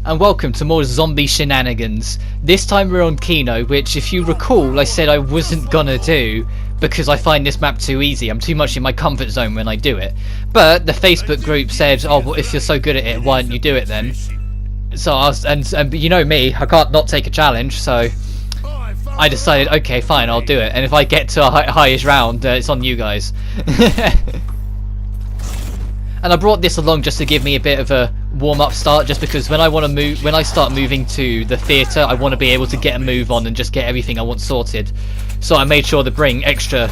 and welcome to more zombie shenanigans. This time we're on Kino, which if you recall I said I wasn't gonna do because I find this map too easy. I'm too much in my comfort zone when I do it. But the Facebook group said, oh, well, if you're so good at it, why don't you do it then? So I was, and you know me, I can't not take a challenge, so I decided, okay, fine, I'll do it. And if I get to a highest round, it's on you guys. And I brought this along just to give me a bit of a warm-up start, just because when I start moving to the theatre, I want to be able to get a move on and just get everything I want sorted. So I made sure to bring extra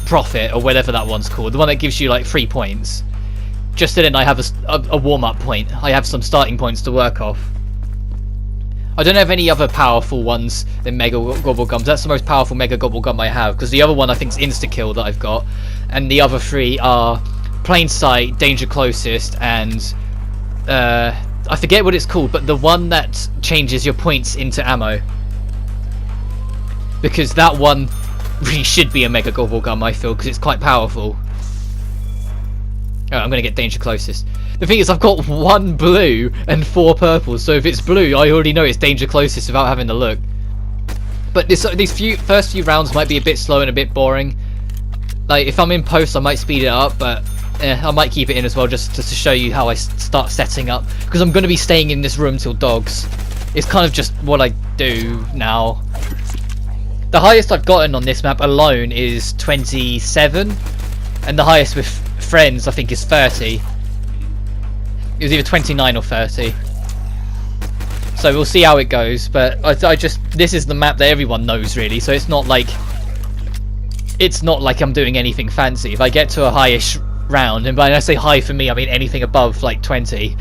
profit, or whatever that one's called, the one that gives you like 3 points. Just so then I have a warm-up point. I have some starting points to work off. I don't have any other powerful ones than Mega Gobblegums. That's the most powerful Mega Gobblegum I have, because the other one I think is Insta-Kill that I've got, and the other 3 are Plain Sight, Danger Closest, and I forget what it's called, but the one that changes your points into ammo. Because that one really should be a Mega Gobblegum, I feel, because it's quite powerful. Oh, I'm going to get Danger Closest. The thing is, I've got 1 blue and 4 purples, so if it's blue, I already know it's Danger Closest without having to look. But these first few rounds might be a bit slow and a bit boring. Like, if I'm in post, I might speed it up, but I might keep it in as well, just to show you how I start setting up. Because I'm going to be staying in this room till dogs. It's kind of just what I do now. The highest I've gotten on this map alone is 27. And the highest with friends, I think, is 30. It was either 29 or 30. So we'll see how it goes. But this is the map that everyone knows, really. So it's not like I'm doing anything fancy. If I get to a highish round, and when I say high for me, I mean anything above like 20,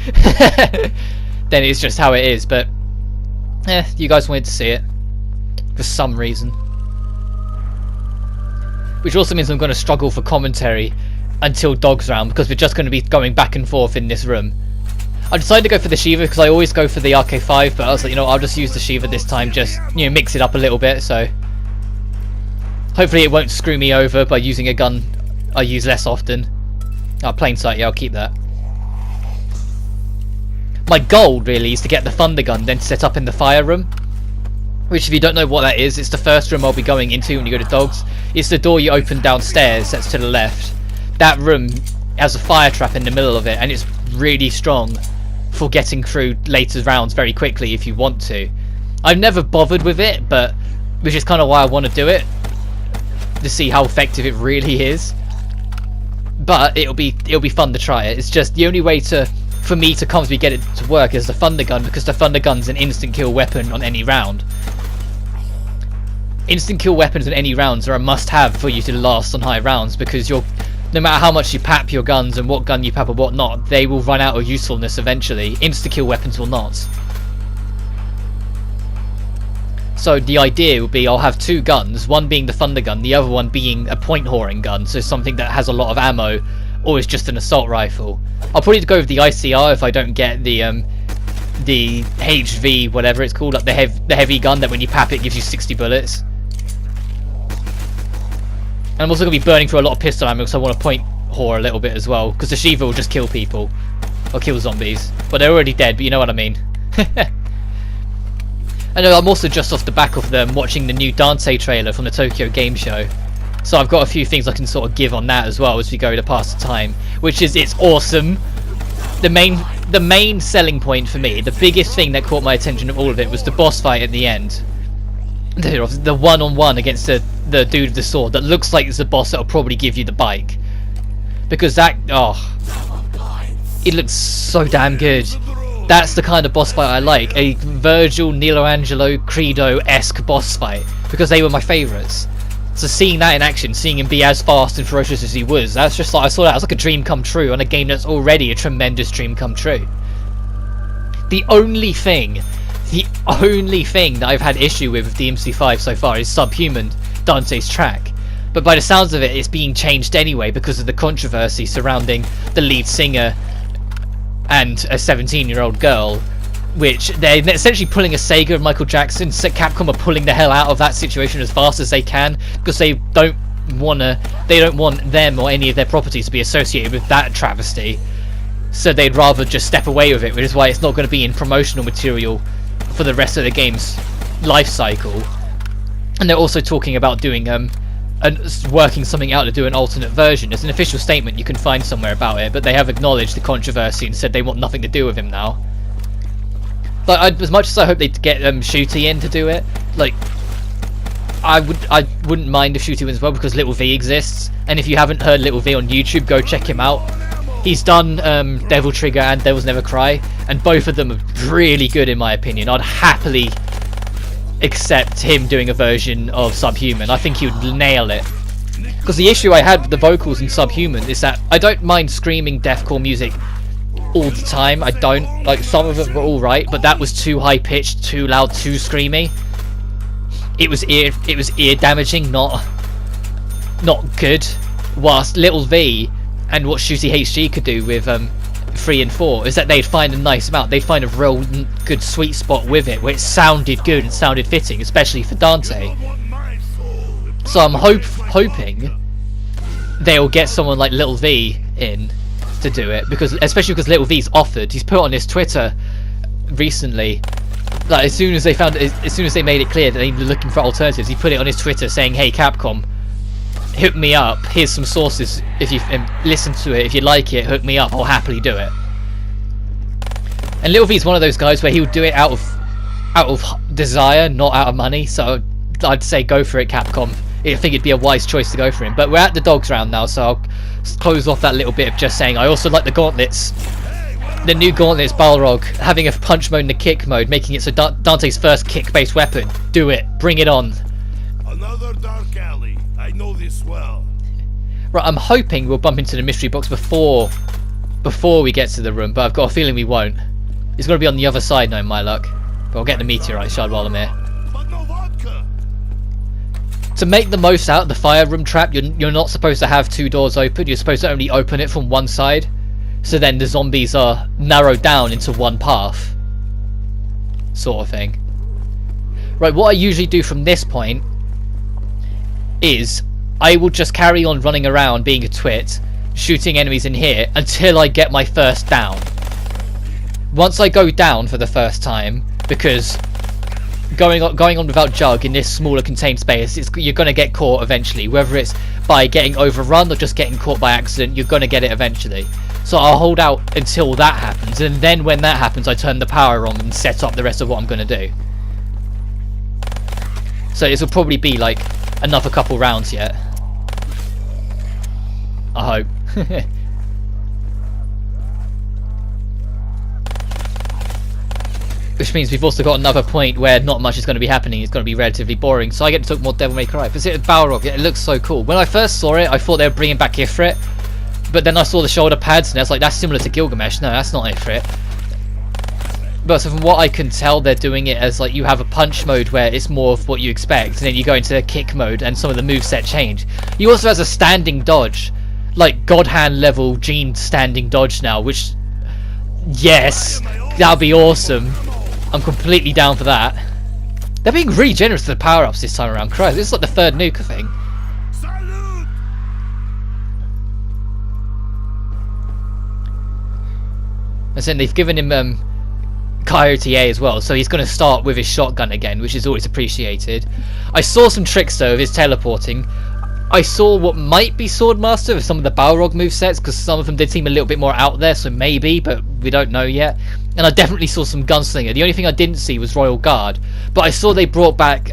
then it's just how it is. But you guys wanted to see it for some reason, which also means I'm going to struggle for commentary until dogs round, because we're just going to be going back and forth in this room. I decided to go for the Shiva because I always go for the RK5, but I was like, you know, I'll just use the Shiva this time, just, you know, mix it up a little bit. So hopefully it won't screw me over by using a gun I use less often. Plain Sight, yeah, I'll keep that. My goal really is to get the Thunder Gun, then set up in the fire room. Which, if you don't know what that is, it's the first room I'll be going into when you go to dogs. It's the door you open downstairs, that's to the left. That room has a fire trap in the middle of it, and it's really strong for getting through later rounds very quickly if you want to. I've never bothered with it, but which is kind of why I want to do it, to see how effective it really is. But it'll be fun to try it. It's just the only way for me to comfortably get it to work is the Thunder Gun, because the Thunder Gun's an instant kill weapon on any round. Instant kill weapons on any rounds are a must-have for you to last on high rounds, because no matter how much you pap your guns and what gun you pap or what not, they will run out of usefulness eventually. Insta kill weapons will not. So the idea would be I'll have 2 guns, one being the Thunder Gun, the other one being a point whoring gun, so something that has a lot of ammo, or is just an assault rifle. I'll probably go with the ICR if I don't get the HV, whatever it's called, like the heavy gun that when you pap it gives you 60 bullets. And I'm also going to be burning through a lot of pistol ammo because I want to point whore a little bit as well, because the Shiva will just kill people, or kill zombies. But they're already dead, but you know what I mean. I know I'm also just off the back of them watching the new Dante trailer from the Tokyo Game Show. So I've got a few things I can sort of give on that as well as we go to pass the time, which is it's awesome. The main selling point for me, the biggest thing that caught my attention of all of it, was the boss fight at the end. The one-on-one against the dude with the sword that looks like it's the boss that'll probably give you the bike. Because that, it looks so damn good. That's the kind of boss fight I like, a Virgil, Nilo Angelo, Credo-esque boss fight, because they were my favourites. So seeing that in action, seeing him be as fast and ferocious as he was, that's just like, I saw that as like a dream come true on a game that's already a tremendous dream come true. The only thing that I've had issue with DMC5 so far is Subhuman, Dante's track. But by the sounds of it, it's being changed anyway because of the controversy surrounding the lead singer and a 17-year-old girl, which they're essentially pulling a Sega of Michael Jackson. So Capcom are pulling the hell out of that situation as fast as they can, because they don't want them or any of their properties to be associated with that travesty. so they'd rather just step away with it, which is why it's not going to be in promotional material for the rest of the game's life cycle. And they're also talking about doing working something out to do an alternate version. There's an official statement you can find somewhere about it, but they have acknowledged the controversy and said they want nothing to do with him now. Like, as much as I hope they'd get Shooty in to do it, like, I wouldn't mind if Shooty wins as well, because Little V exists. And if you haven't heard Little V on YouTube, go check him out. He's done Devil Trigger and Devil's Never Cry, and both of them are really good in my opinion. I'd happily accept him doing a version of Subhuman. I think he would nail it. Because the issue I had with the vocals in Subhuman is that I don't mind screaming deathcore music all the time. I don't. Like, some of them were alright, but that was too high pitched, too loud, too screamy. It was ear damaging, not good. Whilst Little V and what Shooty HG could do with 3 and 4 is that they'd find a nice amount. They'd find a real good sweet spot with it where it sounded good and sounded fitting, especially for Dante. So I'm hoping they'll get someone like Little V in to do it, especially because Little V's offered. He's put on his Twitter recently, like as soon as they made it clear that they were looking for alternatives, he put it on his Twitter saying, "Hey Capcom, hook me up. Here's some sources. If you listen to it, if you like it, hook me up. I'll happily do it." And Little V's one of those guys where he would do it out of desire, not out of money. So I'd say go for it, Capcom. I think it'd be a wise choice to go for him. But we're at the dogs round now, so I'll close off that little bit of just saying I also like the gauntlets. The new gauntlets, Balrog, having a punch mode and a kick mode, making it so Dante's first kick-based weapon. Do it. Bring it on. Another dark alley. I know this well. Right, I'm hoping we'll bump into the mystery box before we get to the room, but I've got a feeling we won't. It's got to be on the other side, knowing my luck. But I'll get the meteorite shard while I'm here. But no vodka. To make the most out of the fire room trap, you're not supposed to have 2 doors open. You're supposed to only open it from one side. So then the zombies are narrowed down into one path. Sort of thing. Right, what I usually do from this point is I will just carry on running around being a twit, shooting enemies in here until I get my first down. Once I go down for the first time, because going on without Jug in this smaller contained space, you're going to get caught eventually. Whether it's by getting overrun or just getting caught by accident, you're going to get it eventually. So I'll hold out until that happens, and then when that happens I turn the power on and set up the rest of what I'm going to do. So this will probably be like another couple rounds yet. I hope. Which means we've also got another point where not much is going to be happening. It's going to be relatively boring, so I get to talk more Devil May Cry. But it's Balrog, it looks so cool. When I first saw it, I thought they were bringing back Ifrit, but then I saw the shoulder pads and I was like, that's similar to Gilgamesh. No, that's not Ifrit. But so from what I can tell, they're doing it as like you have a punch mode where it's more of what you expect, and then you go into kick mode and some of the moveset change. He also has a standing dodge, like God Hand level Gene standing dodge now, which, yes, that'll be awesome. I'm completely down for that. They're being really generous with the power-ups this time around. Christ, this is like the 3rd nuke thing. And then they've given him Coyote A as well, so he's going to start with his shotgun again, which is always appreciated. I saw some tricks though of his teleporting. I saw what might be Swordmaster with some of the Balrog movesets, because some of them did seem a little bit more out there, so maybe, but we don't know yet. And I definitely saw some Gunslinger. The only thing I didn't see was Royal Guard, but I saw they brought back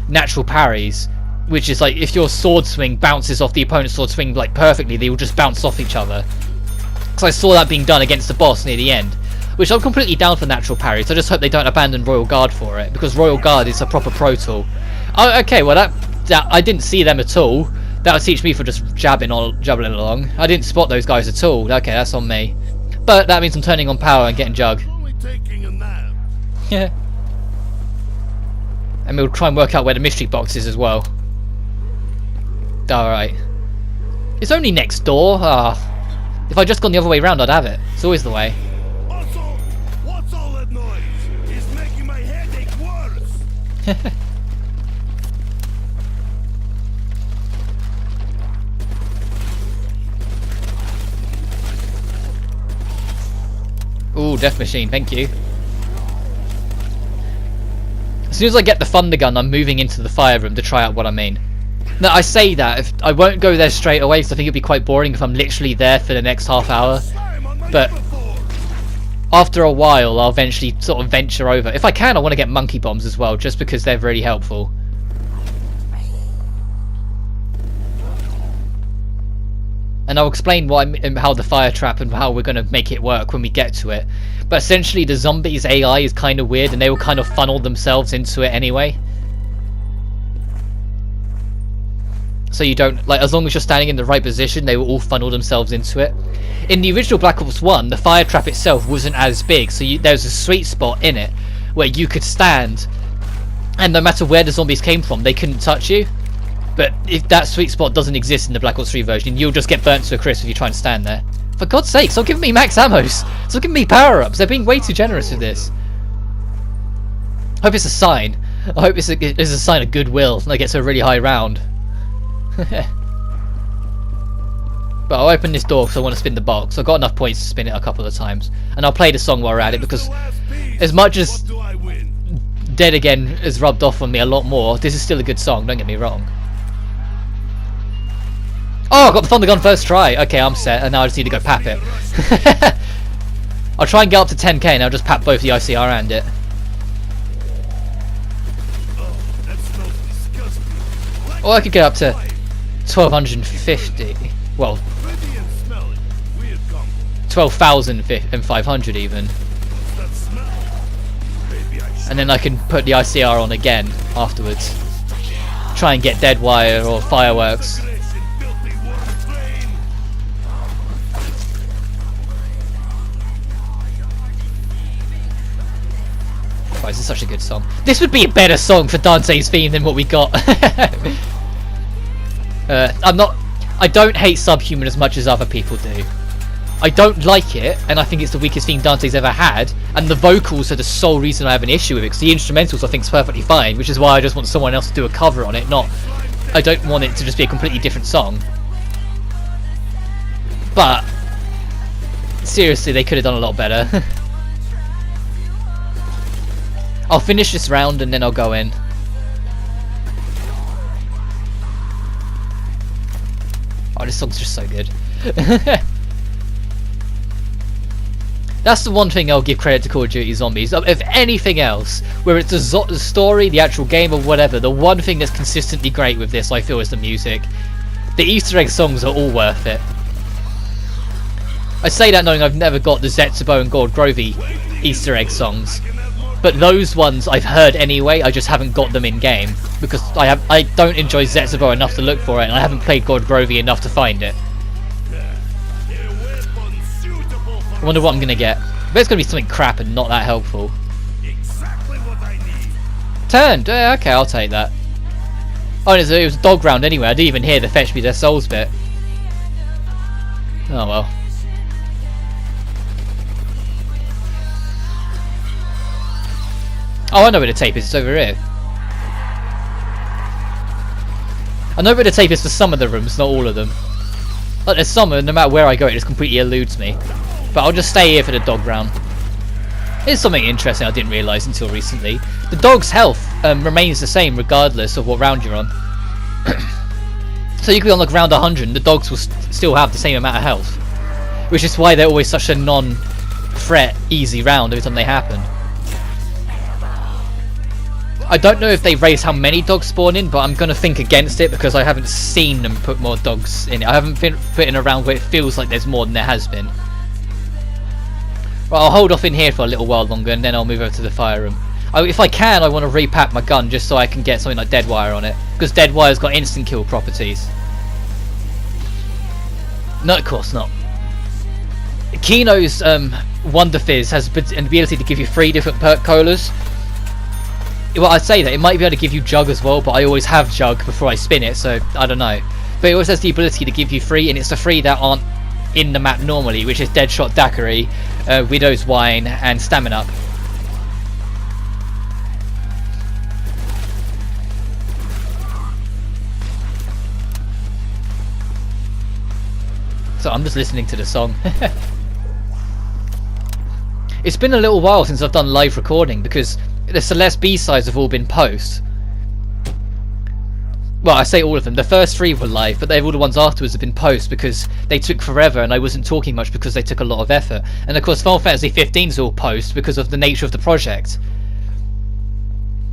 natural parries, which is like if your sword swing bounces off the opponent's sword swing like perfectly, they will just bounce off each other. So I saw that being done against the boss near the end, which I'm completely down for natural parries. I just hope they don't abandon Royal Guard for it, because Royal Guard is a proper Pro Tool. Oh, okay, well that I didn't see them at all. That would teach me for just jabbing along. I didn't spot those guys at all. Okay, that's on me. But that means I'm turning on power and getting Jug. Yeah. And we'll try and work out where the mystery box is as well. Alright. It's only next door. If I'd just gone the other way around, I'd have it. It's always the way. What's all that noise? It's making my headache worse. death machine, thank you. As soon as I get the thunder gun, I'm moving into the fire room to try out what I mean. Now, I say that, if I won't go there straight away because I think it'd be quite boring if I'm literally there for the next half hour. But after a while, I'll eventually sort of venture over. If I can, I want to get monkey bombs as well, just because they're really helpful. And I'll explain how the fire trap and how we're going to make it work when we get to it. But essentially, the zombies' AI is kind of weird, and they will kind of funnel themselves into it anyway. So you don't, like, as long as you're standing in the right position, they will all funnel themselves into it. In the original Black Ops 1, the fire trap itself wasn't as big, so there's a sweet spot in it where you could stand, and no matter where the zombies came from, they couldn't touch you. But if that sweet spot doesn't exist in the Black Ops 3 version, you'll just get burnt to a crisp if you try and stand there. For God's sake, stop giving me max ammos! Stop giving me power-ups! They're being way too generous with this. I hope it's a sign. I hope it's a sign of goodwill, and I get to a really high round. But I'll open this door because I want to spin the box. I've got enough points to spin it a couple of times. And I'll play the song while we're at it, because as much as Dead Again has rubbed off on me a lot more, this is still a good song, don't get me wrong. Oh, I got the thunder gun first try. Okay, I'm set, and now I just need to go pap it. I'll try and get up to 10k, and I'll just pap both the ICR and it. Or I could get up to 1250. Well, 12,500 even. And then I can put the ICR on again afterwards. Try and get dead wire or fireworks. Why is this such a good song? This would be a better song for Dante's theme than what we got. I don't hate Subhuman as much as other people do. I don't like it, and I think it's the weakest theme Dante's ever had, and the vocals are the sole reason I have an issue with it, because the instrumentals I think is perfectly fine, which is why I just want someone else to do a cover on it, I don't want it to just be a completely different song. But seriously, they could have done a lot better. I'll finish this round and then I'll go in. Oh, this song's just so good. That's the one thing I'll give credit to Call of Duty Zombies. If anything else, whether it's the story, the actual game, or whatever, the one thing that's consistently great with this, I feel, is the music. The Easter egg songs are all worth it. I say that knowing I've never got the Zetsubo and Gord Grovey Easter egg songs. But those ones I've heard anyway, I just haven't got them in game. Because I don't enjoy Zetsubo enough to look for it, and I haven't played Gord Grovey enough to find it. I wonder what I'm going to get. I bet it's going to be something crap and not that helpful. Turned! Okay, I'll take that. Oh, it was a dog round anyway. I didn't even hear the fetch me their souls bit. Oh well. Oh, I know where the tape is. It's over here. I know where the tape is for some of the rooms, not all of them. Like, there's some, and no matter where I go, it just completely eludes me. But I'll just stay here for the dog round. Here's something interesting I didn't realise until recently. The dog's health remains the same regardless of what round you're on. So you could be on like round 100 and the dogs will still have the same amount of health. Which is why they're always such a non-threat, easy round every time they happen. I don't know if they raise how many dogs spawn in, but I'm going to think against it because I haven't seen them put more dogs in it. I haven't been put in a round where it feels like there's more than there has been. Well, I'll hold off in here for a little while longer and then I'll move over to the fire room. If I can, I want to repack my gun just so I can get something like dead wire on it. Because dead wire's got instant kill properties. No, of course not. Kino's Wonder Fizz has the ability to give you 3 different perk colas. Well, I'd say that it might be able to give you Jug as well, but I always have Jug before I spin it, so I don't know. But it always has the ability to give you 3, and it's the 3 that aren't in the map normally, which is Deadshot Daiquiri, Widow's Wine, and Stamina Up. So I'm just listening to the song. It's been a little while since I've done live recording because the Celeste B-sides have all been post. Well, I say all of them. The first 3 were live, but all the ones afterwards have been post because they took forever and I wasn't talking much because they took a lot of effort. And of course Final Fantasy 15 is all post because of the nature of the project.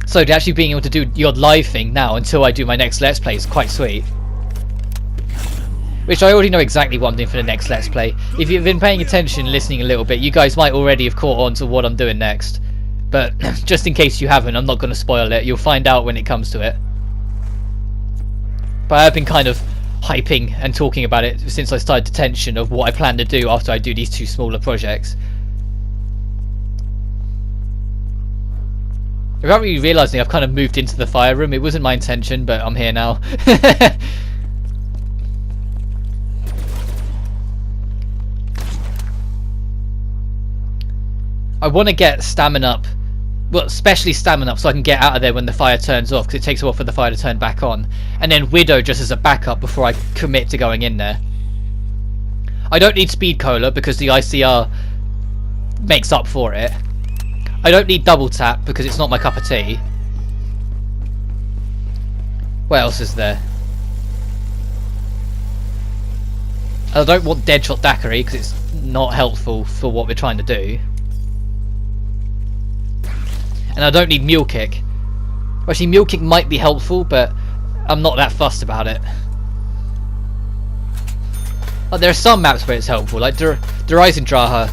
So to actually being able to do the odd live thing now until I do my next Let's Play is quite sweet. Which I already know exactly what I'm doing for the next Let's Play. If you've been paying attention and listening a little bit, you guys might already have caught on to what I'm doing next. But just in case you haven't, I'm not going to spoil it. You'll find out when it comes to it. But I've been kind of hyping and talking about it since I started Detention of what I plan to do after I do these 2 smaller projects. Without really realising, I've kind of moved into the fire room. It wasn't my intention, but I'm here now. I want to get stamina up, well, especially stamina up so I can get out of there when the fire turns off, because it takes a while for the fire to turn back on. And then Widow just as a backup before I commit to going in there. I don't need Speed Cola because the ICR makes up for it. I don't need Double Tap because it's not my cup of tea. What else is there? I don't want Deadshot Daiquiri because it's not helpful for what we're trying to do. And I don't need Mule Kick. Actually, Mule Kick might be helpful, but I'm not that fussed about it. Like, there are some maps where it's helpful, like Der Eisendrache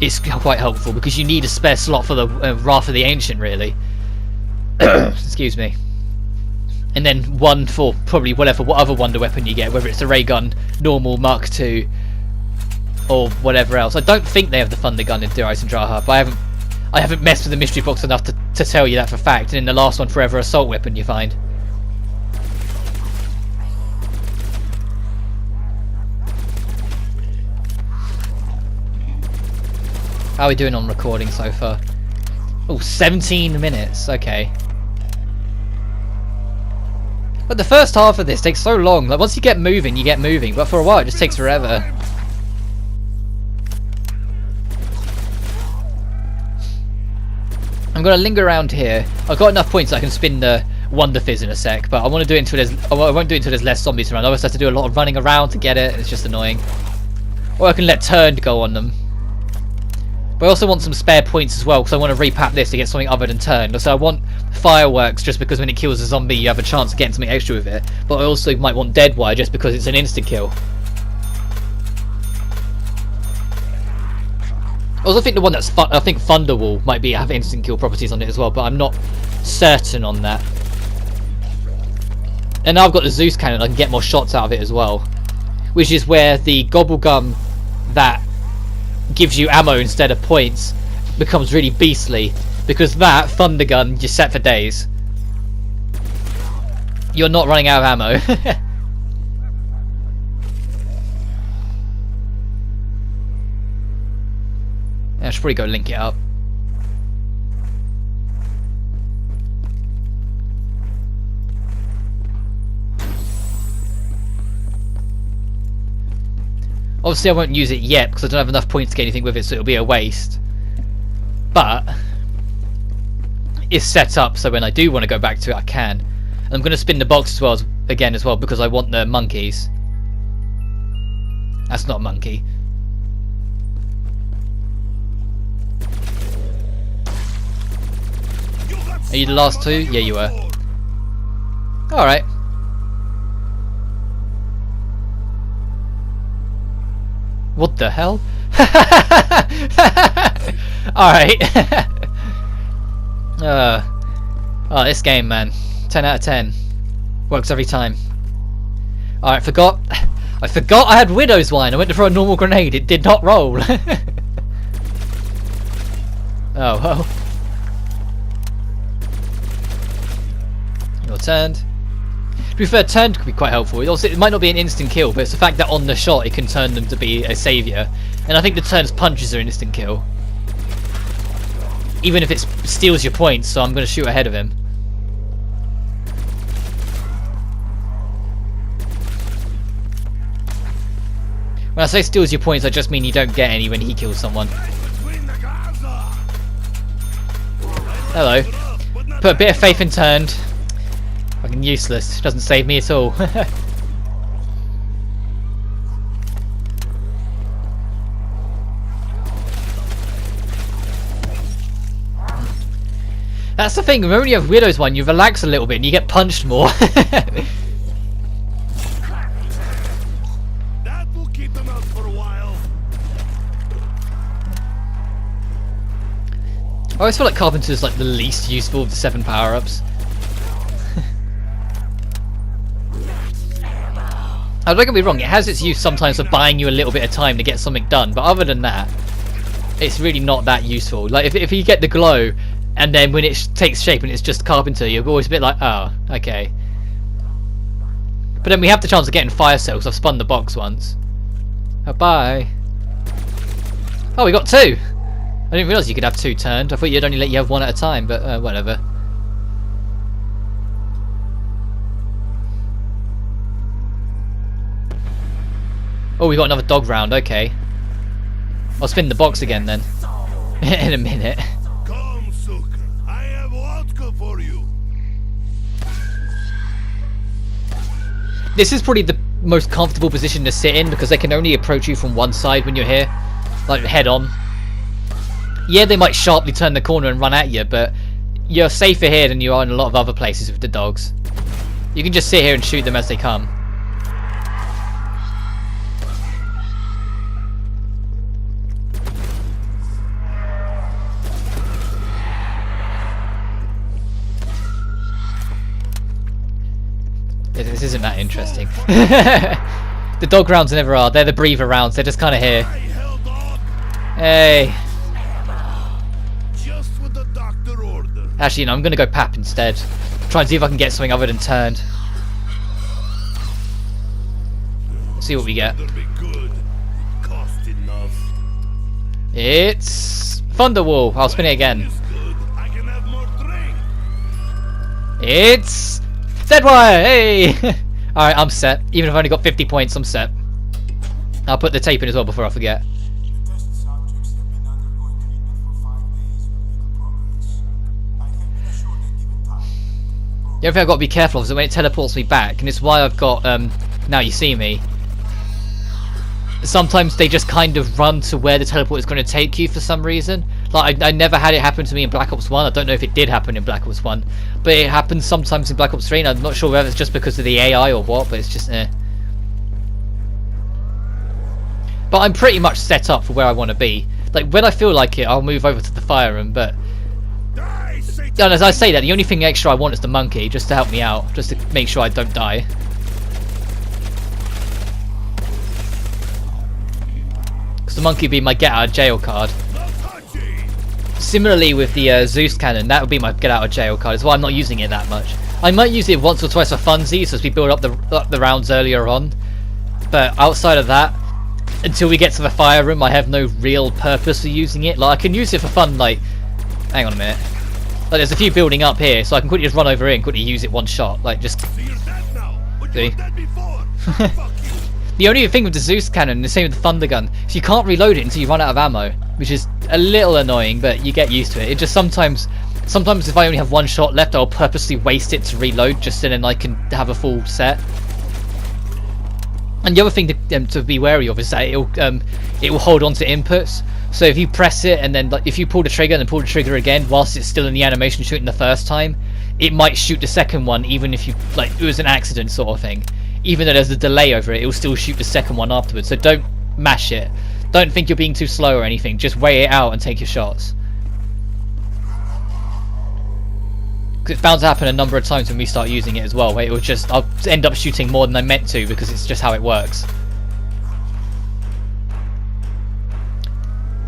is quite helpful because you need a spare slot for the Wrath of the Ancient, really. Excuse me. And then one for probably whatever other wonder weapon you get, whether it's a ray gun, normal, Mark II, or whatever else. I don't think they have the Thunder Gun in Der Eisendrache, but I haven't messed with the mystery box enough to tell you that for fact. And in the last one, forever assault weapon you find. How are we doing on recording so far? Oh, 17 minutes. Okay. But the first half of this takes so long. Like, once you get moving, you get moving. But for a while, it just takes forever. I'm gonna linger around here. I've got enough points that I can spin the Wonder Fizz in a sec, but I want to do it until there's. I won't do it until there's less zombies around. Otherwise, I have to do a lot of running around to get it. It's just annoying. Or I can let Turned go on them. But I also want some spare points as well because I want to repap this to get something other than Turned. So I want Fireworks just because when it kills a zombie, you have a chance of getting something extra with it. But I also might want Deadwire just because it's an instant kill. I also think the one that's I think Thunderwall might have instant kill properties on it as well, but I'm not certain on that. And now I've got the Zeus cannon, I can get more shots out of it as well, which is where the Gobblegum that gives you ammo instead of points becomes really beastly, because that Thunder Gun you're set for days. You're not running out of ammo. I should probably go link it up. Obviously I won't use it yet because I don't have enough points to get anything with it, so it'll be a waste. But it's set up so when I do want to go back to it I can. And I'm going to spin the box as well again as well because I want the monkeys. That's not a monkey. Are you the last 2? Yeah, you were. Alright. What the hell? Alright. Oh, this game, man. 10 out of 10. Works every time. Alright, I forgot I had Widow's Wine. I went to throw a normal grenade. It did not roll. Oh, well. You're turned. To be fair, turned could be quite helpful. Also, it might not be an instant kill, but it's the fact that on the shot it can turn them to be a saviour. And I think the turn's punches are an instant kill. Even if it steals your points, so I'm going to shoot ahead of him. When I say steals your points, I just mean you don't get any when he kills someone. Between the Gaza. Hello. Put a bit of faith in turned. Fucking useless. Doesn't save me at all. That's the thing, remember when you have Widow's one, you relax a little bit and you get punched more. That will keep them out for a while. I always feel like Carpenter's like the least useful of the 7 power-ups. Don't get me wrong, it has its use sometimes for buying you a little bit of time to get something done, but other than that, it's really not that useful. Like if you get the glow, and then when it takes shape and it's just Carpenter, you're always a bit like, oh, okay. But then we have the chance of getting fire cells. I've spun the box once. Oh, bye. Oh, we got 2. I didn't realise you could have 2 turned. I thought you'd only let you have 1 at a time, but whatever. Oh, we got another dog round, okay. I'll spin the box again then. In a minute. Come, sucker. I have vodka for you. This is probably the most comfortable position to sit in because they can only approach you from one side when you're here. Like head on. Yeah, they might sharply turn the corner and run at you, but you're safer here than you are in a lot of other places with the dogs. You can just sit here and shoot them as they come. This isn't that interesting. The dog rounds never are. They're the breather rounds. They're just kind of here. Hey. Just what the doctor ordered. Actually, you know, I'm going to go Pap instead. Try and see if I can get something other than turned. See what we get. Better be good. Cost enough. It's Thunderwall. I'll spin it again. Is good. I can have more drink. It's Deadwire. Hey. Alright, I'm set. Even if I've only got 50 points, I'm set. I'll put the tape in as well before I forget. Test subjects have been undergoing treatment for 5 days with little progress. I have been assured a given time. The only thing I've got to be careful of is that when it teleports me back, and it's why I've got, now you see me. Sometimes they just kind of run to where the teleport is going to take you for some reason. Like, I never had it happen to me in Black Ops 1. I don't know if it did happen in Black Ops 1. But it happens sometimes in Black Ops 3, and I'm not sure whether it's just because of the AI or what, but it's just, But I'm pretty much set up for where I want to be. Like, when I feel like it, I'll move over to the fire room, but... Die, Satan. And as I say that, the only thing extra I want is the monkey, just to help me out, just to make sure I don't die. Because the monkey would be my get out of jail card. No touchy. Similarly with the Zeus cannon, that would be my get out of jail card. That's why I'm not using it that much. I might use it once or twice for funsies as we build up the rounds earlier on. But outside of that, until we get to the fire room, I have no real purpose for using it. Like, I can use it for fun, like... Hang on a minute. Like, there's a few building up here, so I can quickly just run over here and quickly use it one shot. Like, just... So you're dead now, but you See? were dead before. Fuck you. The only thing with the Zeus cannon, the same with the Thunder gun, is you can't reload it until you run out of ammo, which is a little annoying, but you get used to it. It just sometimes if I only have one shot left, I'll purposely waste it to reload, just so then I can have a full set. And the other thing to be wary of is that it will hold on to inputs. So if you press it and then if you pull the trigger and then pull the trigger again whilst it's still in the animation shooting the first time, it might shoot the second one even if it was an accident sort of thing. Even though there's a delay over it, it will still shoot the second one afterwards. So don't mash it. Don't think you're being too slow or anything. Just weigh it out and take your shots. Because it's bound to happen a number of times when we start using it as well, where I'll end up shooting more than I meant to because it's just how it works.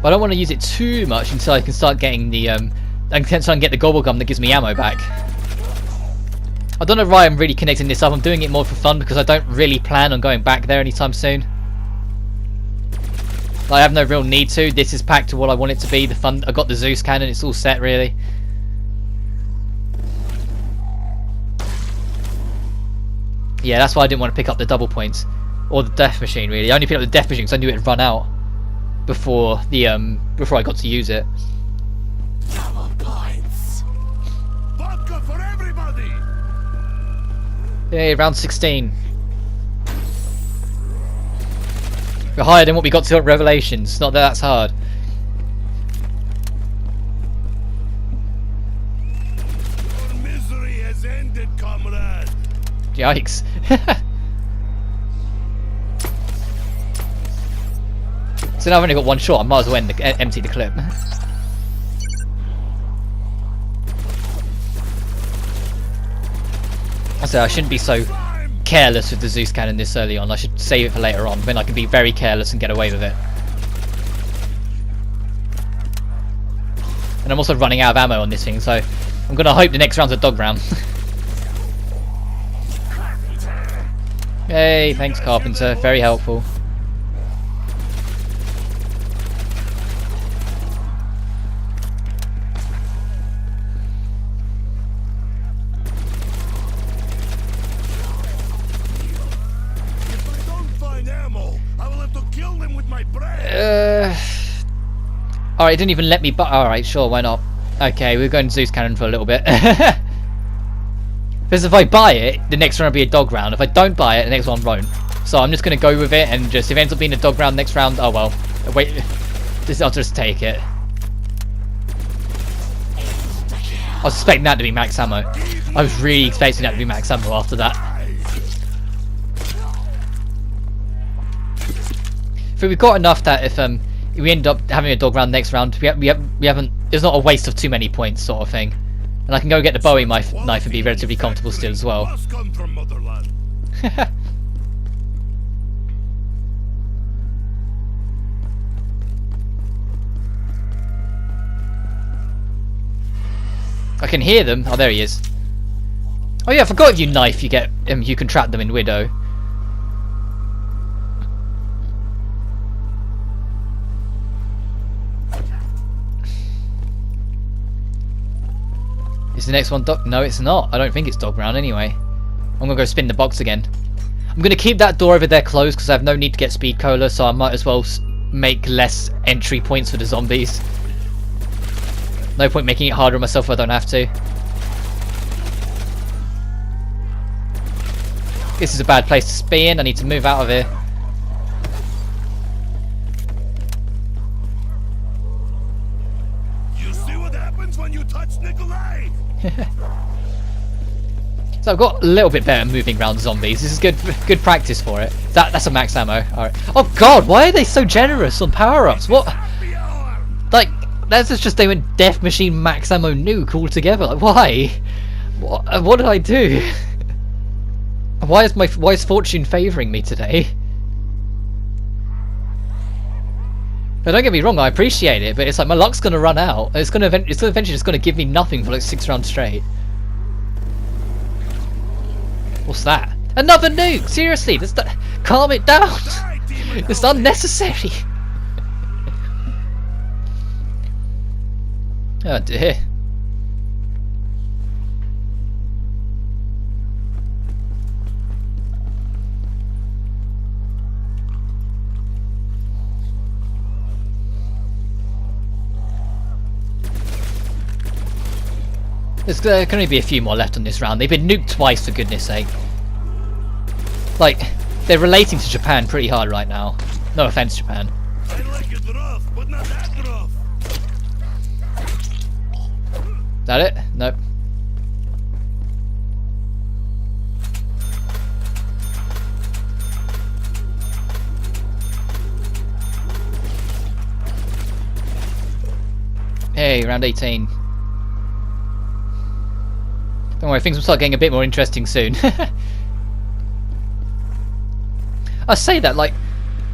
But I don't want to use it too much until I can start getting the I can try and get the gobble gum that gives me ammo back. I don't know why I'm really connecting this up. I'm doing it more for fun because I don't really plan on going back there anytime soon. I have no real need to. This is packed to what I want it to be. I got the Zeus cannon. It's all set really. Yeah, that's why I didn't want to pick up the double points or the death machine. Really, I only picked up the death machine because I knew it'd run out before I got to use it. Double points. Yay, round 16. We're higher than what we got to at Revelations. Not that that's hard. Your misery has ended, comrade. Yikes. So now I've only got one shot, I might as well empty the clip. I said I shouldn't be so careless with the Zeus cannon this early on. I should save it for later on, when I can be very careless and get away with it. And I'm also running out of ammo on this thing, so I'm gonna hope the next round's a dog round. Hey, thanks Carpenter, very helpful. Alright, it didn't even let me alright, sure, why not? Okay, we're going Zeus cannon for a little bit. Because if I buy it, the next round will be a dog round. If I don't buy it, the next one won't. So I'm just going to go with it, and just if it ends up being a dog round next round, oh well. Wait, I'll just take it. I was expecting that to be max ammo. I was really expecting that to be max ammo after that. So we've got enough that if we end up having a dog round next round, we haven't. It's not a waste of too many points, sort of thing. And I can go get the Bowie knife and be relatively comfortable still as well. I can hear them. Oh, there he is. Oh yeah, I forgot if you knife, you get you can trap them in Widow. Is the next one dog? No, it's not. I don't think it's dog round anyway. I'm gonna go spin the box again. I'm gonna keep that door over there closed because I have no need to get speed cola, so I might as well make less entry points for the zombies. No point making it harder on myself if I don't have to. This is a bad place to spin. I need to move out of here. You see what happens when you touch Nikolai? So I've got a little bit better at moving around zombies. This is good practice for it. That's a max ammo. Alright. Oh god, why are they so generous on power-ups? What? Like, that's just they went Death Machine max ammo nuke altogether. Like, why? What did I do? Why is fortune favouring me today? But don't get me wrong, I appreciate it, but it's like my luck's gonna run out. It's eventually just gonna give me nothing for like 6 rounds straight. What's that? Another nuke! Seriously, calm it down. It's unnecessary. Oh dear. There's can only be a few more left on this round. They've been nuked twice, for goodness sake. Like, they're relating to Japan pretty hard right now. No offense, Japan. I like it rough, but not that rough. Is that it? Nope. Hey, round 18. Don't worry, things will start getting a bit more interesting soon. I say that, like,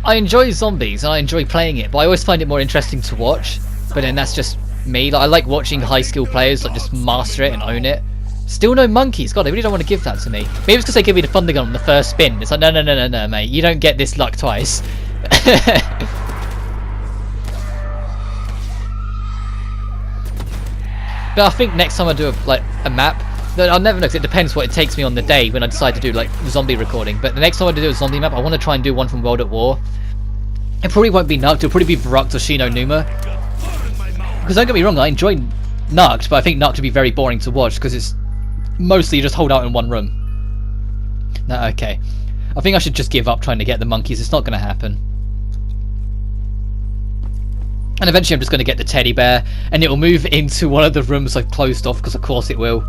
I enjoy zombies and I enjoy playing it, but I always find it more interesting to watch. But then that's just me. Like, I like watching high skill players like just master it and own it. Still no monkeys. God, they really don't want to give that to me. Maybe it's because they give me the thunder gun on the first spin. It's like, no, mate. You don't get this luck twice. But I think next time I do a map, I'll never know, 'cause it depends what it takes me on the day when I decide to do like zombie recording. But the next time I do a zombie map, I want to try and do one from World at War. It probably won't be Nukt, it'll probably be Verrückt or Shino Numa. Because don't get me wrong, I enjoy Nukt, but I think Nukt would be very boring to watch because it's mostly you just hold out in one room. No, okay. I think I should just give up trying to get the monkeys. It's not going to happen. And eventually I'm just going to get the teddy bear, and it will move into one of the rooms I've closed off, because of course it will.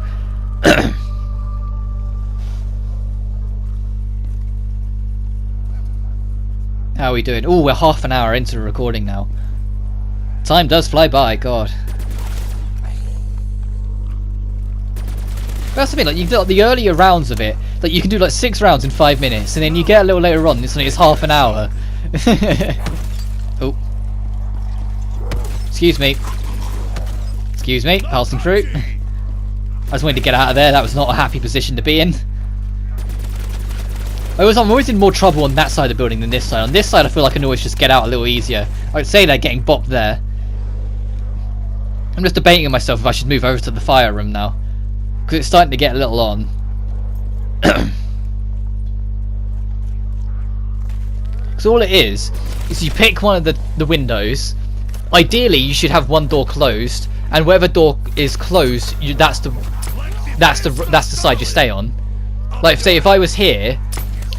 How are we doing? Oh, we're half an hour into the recording now. Time does fly by, God. That's the thing, like, you do like, the earlier rounds of it, like you can do like 6 rounds in 5 minutes, and then you get a little later on, it's half an hour. Oh. Excuse me. Excuse me, passing through. I just wanted to get out of there, that was not a happy position to be in. I'm always in more trouble on that side of the building than this side. On this side I feel like I can always just get out a little easier. I would say they're getting bopped there. I'm just debating on myself if I should move over to the fire room now, because it's starting to get a little on. So all it is you pick one of the windows. Ideally you should have one door closed, and whatever door is closed, that's the side you stay on. Like say if I was here,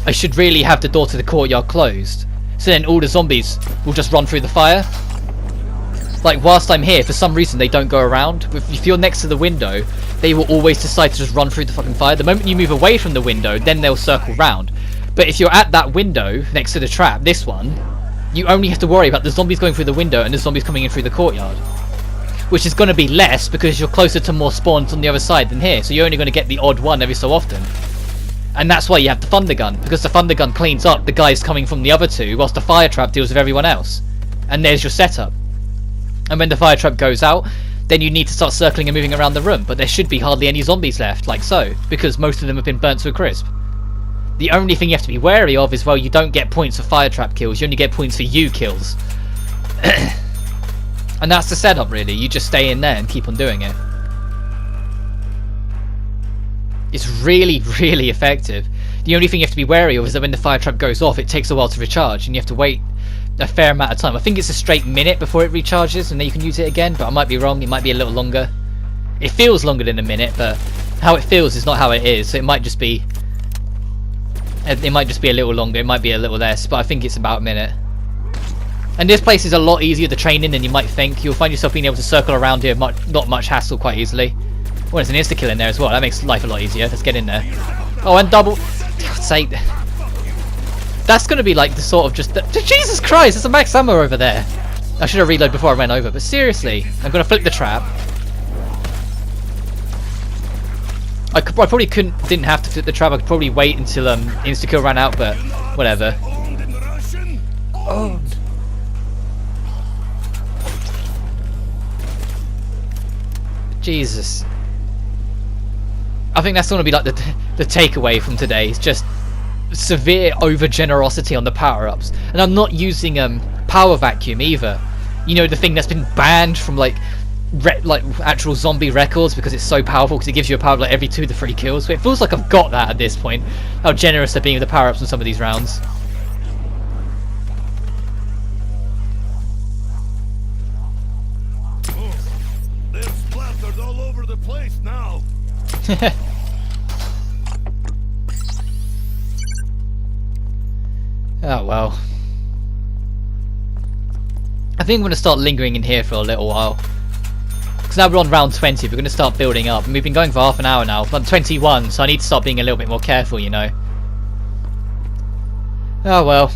I should really have the door to the courtyard closed, so then all the zombies will just run through the fire. Like whilst I'm here, for some reason they don't go around. If you're next to the window, they will always decide to just run through the fucking fire. The moment you move away from the window, then they'll circle round. But if you're at that window next to the trap, this one, you only have to worry about the zombies going through the window and the zombies coming in through the courtyard, which is going to be less because you're closer to more spawns on the other side than here, so you're only going to get the odd one every so often. And that's why you have the thunder gun, because the thunder gun cleans up the guys coming from the other two, whilst the fire trap deals with everyone else. And there's your setup. And when the fire trap goes out, then you need to start circling and moving around the room, but there should be hardly any zombies left, like so, because most of them have been burnt to a crisp. The only thing you have to be wary of is, well, you don't get points for fire trap kills, you only get points for you kills. And that's the setup really, you just stay in there and keep on doing it. It's really, really effective. The only thing you have to be wary of is that when the fire trap goes off, it takes a while to recharge, and you have to wait a fair amount of time. I think it's a straight minute before it recharges, and then you can use it again, but I might be wrong, it might be a little longer. It feels longer than a minute, but how it feels is not how it is, so it might just be a little longer, it might be a little less, but I think it's about a minute. And this place is a lot easier to train in than you might think. You'll find yourself being able to circle around here, not much hassle, quite easily. Well, there's an insta-kill in there as well, that makes life a lot easier. Let's get in there. Oh, and double... God's sake. That's going to be like the sort of just... Jesus Christ, there's a max ammo over there. I should have reloaded before I ran over, but seriously, I'm going to flip the trap. I probably didn't have to flip the trap, I could probably wait until insta-kill ran out, but whatever. Owned. Jesus. I think that's going to be like the takeaway from today. It's just severe over generosity on the power-ups, and I'm not using power vacuum either. You know, the thing that's been banned from like actual zombie records because it's so powerful, because it gives you a power like every 2 to 3 kills. But it feels like I've got that at this point. How generous they're being with the power-ups in some of these rounds. They're splattered all over the place now. Oh well. I think I'm going to start lingering in here for a little while. Because now we're on round 20, we're going to start building up. And we've been going for half an hour now. I'm 21, so I need to start being a little bit more careful, you know. Oh well.